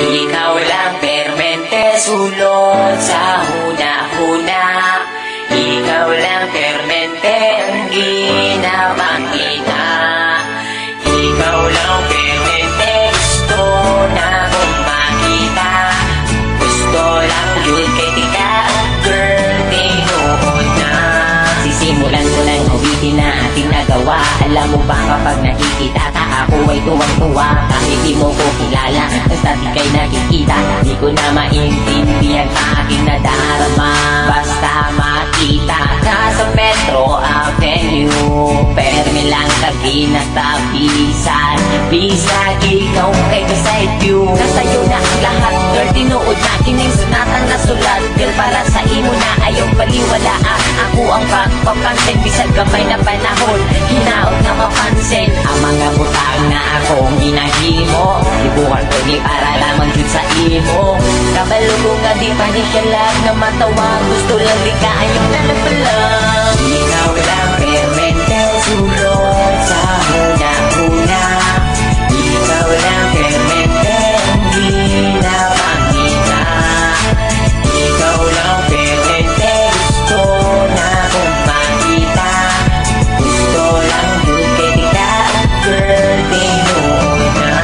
Ikaw lang permente sulod sa huna-huna. Ikaw lang permente ang ginapakita. Ikaw lang permente gusto na kong makita. Gusto lang yun kay tika, girl, tinuod na. Sisimulan ko lang ulitin na ating nagawa. Alam mo ba kapag nakikita ka, ako ay tuwang-tuwa. Kahit di mo ko kilala, basta di kay nakikita. Di ko na maintindihan aking nadarama. Basta makita ka sa Metro Avenue, perme lang kaginatapisan. Bisag ikaw kay beside you. Nasayo na ang lahat, girl, tinuod na kining sunatan na sulat. Girl, para sa imo na ayaw baliwalaan. Ako ang pagpapansin, bisag gamay na panahon, hinaot na mapansin ang mga butang na akong ginahimo. Ibukan ko ni para lamang dun sa imo. Kabalo ko nga di pa ni siya lang na matawa. Gusto lang di ka ayaw na napalang. Ikaw lang permente sulod sa huna-huna. Ikaw lang permente ang ginapakita. Ikaw lang permente gusto na kong makita. Gusto lang yun kay tika, girl, tinuod na.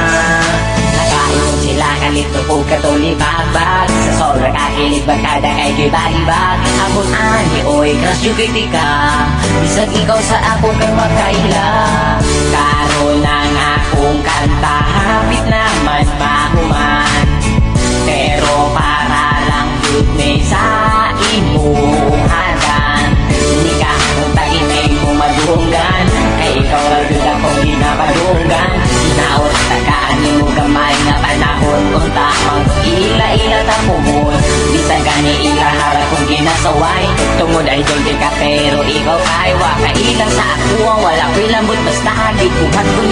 Nakain sila kalito po katulibabag. Sa sobra kakilig bagkada kay gibagibag. Akong ani oy crush yung kay tika. Bisag ikaw sa akong kay makaila. Karoon ang akong kanta, hapit naman mahuman. Pero para lang yun may sa imuhagan. Hindi ka kuntain ay mo madunggan. Kay ikaw lang yun akong ginapadunggan. Sinaot tagaan mo gamay na panahon. Kung tamang ila-ila tapumon. Bisag gani ilaharap kong ginasaway. Tungod ay dulde ka pero ikaw kay wakaila sa ako. Wala ko'y lambot basta hagit. Buhat ko